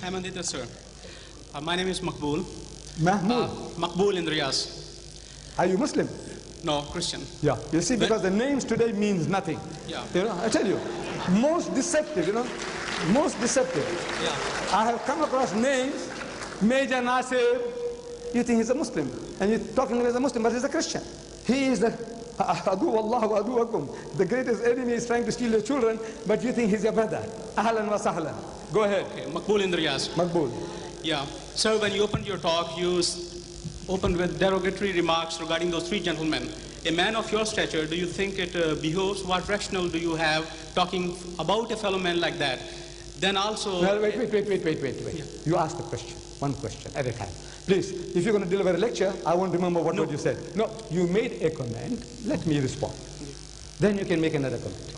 Amandita, sir. My name is Makbul. Mahmoud. Makbul in Riyaz. Are you Muslim? No, Christian. Yeah. You see, because the names today means nothing. Yeah. You know, I tell you, most deceptive, most deceptive. Yeah. I have come across names, Major Nasir. You think he's a Muslim, and you're talking to him as a Muslim, but he's a Christian. He is the Adu Allah wa aduwakum. The greatest enemy is trying to steal your children, but you think he's your brother. Ahlan wa sahlan. Go ahead. Okay. Makbul in Riyaz. Makbul. Yeah. Sir, when you opened your talk, you opened with derogatory remarks regarding those three gentlemen. A man of your stature, do you think it behoves? What rationale do you have talking about a fellow man like that? Then also... Well, wait. Yeah. You asked the question, one question at a time. Please, if you're going to deliver a lecture, I won't remember what you said. No, you made a comment. Let me respond. Then you can make another comment.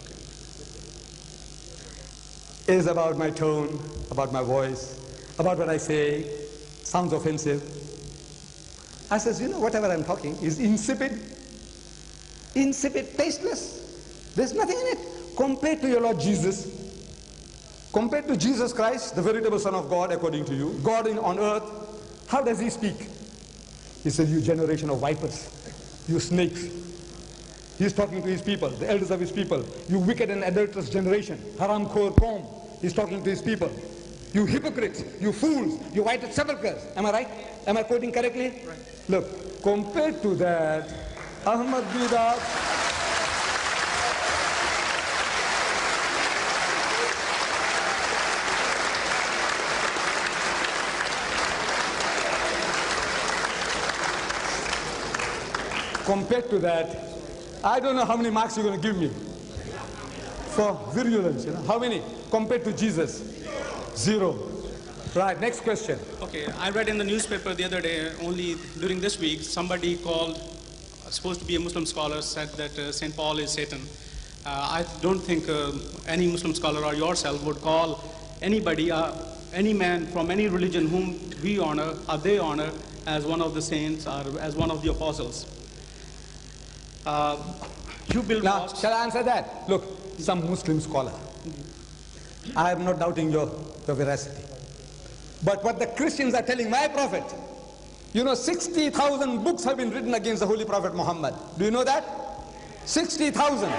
Okay. Is about my tone, about my voice, about what I say, sounds offensive. I says, whatever I'm talking is insipid, tasteless. There's nothing in it. Compared to your Lord Jesus, compared to Jesus Christ, the veritable Son of God, according to you, God on earth, how does he speak? He said, you generation of vipers, you snakes. He's talking to his people, the elders of his people. You wicked and adulterous generation, haram khor qawm. He's talking to his people. You hypocrites, you fools, you whited sepulchres. Am I right? Am I quoting correctly? Right. Look, compared to that, Ahmad Didat, compared to that, I don't know how many marks you're going to give me for virulence. How many? Compared to Jesus? 0. Right, next question. Okay, I read in the newspaper the other day, only during this week, somebody called, supposed to be a Muslim scholar, said that St. Paul is Satan. I don't think any Muslim scholar or yourself would call anybody, any man from any religion whom we honor or they honor as one of the saints or as one of the apostles. You build Now, mosques. shall I answer that? Look, some Muslim scholar. I am not doubting your veracity. But what the Christians are telling my prophet, 60,000 books have been written against the Holy Prophet Muhammad. Do you know that? 60,000.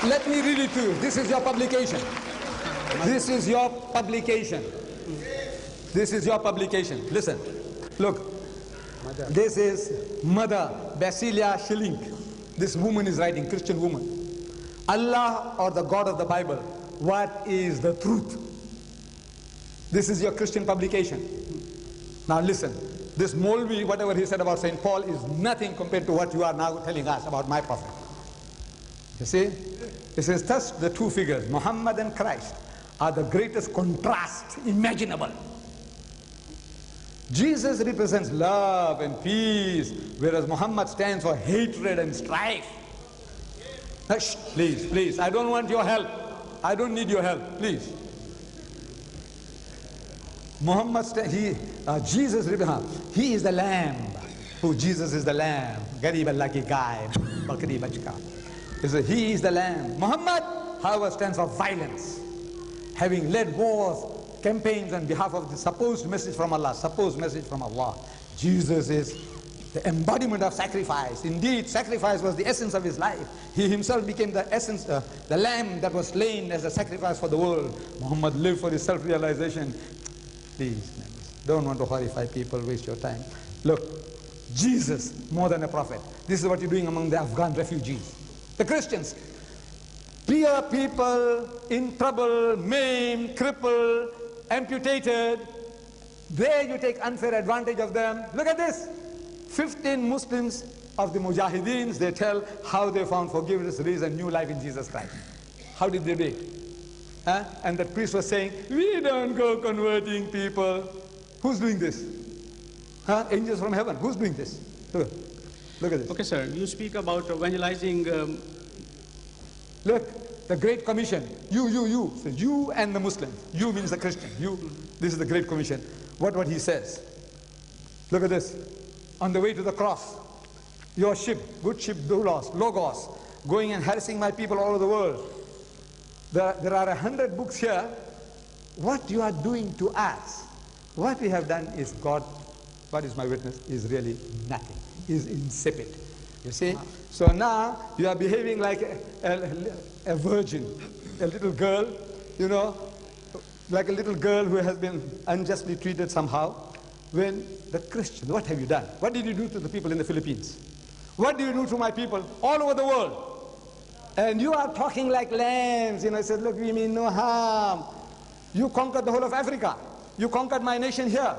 Let me read it to you. This is your publication. This is your publication. This is your publication. Listen. Look. This is Mother Basilia Schilling. This woman is writing, Christian woman. Allah or the God of the Bible, what is the truth? This is your Christian publication. Now listen, this Molvi, whatever he said about St. Paul is nothing compared to what you are now telling us about my prophet. You see? It says thus the two figures, Muhammad and Christ, are the greatest contrast imaginable. Jesus represents love and peace, whereas Muhammad stands for hatred and strife. Shh, please, I don't want your help. I don't need your help, please. Jesus, he is the lamb. Jesus is the lamb. Garib Allah ki gaib, bakri bachka. He is the lamb. Muhammad, however, stands for violence, having led wars, campaigns on behalf of the supposed message from Allah, Jesus is the embodiment of sacrifice. Indeed, sacrifice was the essence of his life. He himself became the essence, the lamb that was slain as a sacrifice for the world. Muhammad lived for his self-realization. Please, don't want to horrify people, waste your time. Look, Jesus, more than a prophet. This is what you're doing among the Afghan refugees. The Christians, poor people in trouble, maimed, crippled, amputated, there you take unfair advantage of them. Look at this. 15 Muslims of the Mujahideens, they tell how they found forgiveness, raised a new life in Jesus Christ. How did they do it? And the priest was saying, we don't go converting people. Who's doing this? Angels from heaven. Who's doing this? Look at this. Okay, sir. You speak about evangelizing. Look, the Great Commission. You. So you and the Muslims. You means the Christian. You. This is the Great Commission. What he says. Look at this. On the way to the cross, your ship, good ship, Logos, going and harassing my people all over the world. There are 100 books here. What you are doing to us, what we have done is God, what is my witness, is really nothing, is insipid. You see? So now you are behaving like a virgin, a little girl, you know, like a little girl who has been unjustly treated somehow. When the Christians, what have you done? What did you do to the people in the Philippines? What do you do to my people all over the world? And you are talking like lambs. You know, I said, look, we mean no harm. You conquered the whole of Africa. You conquered my nation here,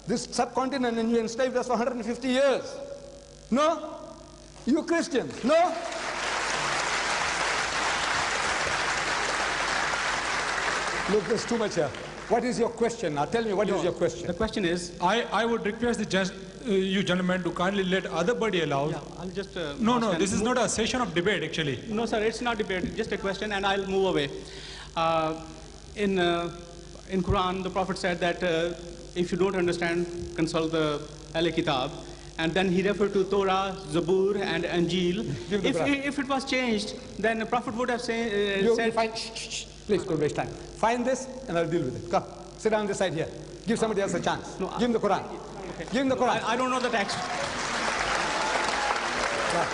this subcontinent, and you enslaved us for 150 years. No? You Christians, no? Look, there's too much here. What is your question now? Tell me, what is your question? The question is... I would request you gentlemen to kindly let other body allow. Yeah, I'll just... No, this is not a session of debate, actually. No, sir, it's not debate, just a question, and I'll move away. In Quran, the Prophet said that if you don't understand, consult the Ahl Kitab. And then he referred to Torah, Zabur, and Injil. If it was changed, then the Prophet would have said... Please don't waste time. Find this and I'll deal with it. Come, sit down this side here. Give somebody else a chance. No, give him the Quran. Okay. Give him the Quran. I don't know the text. Yeah.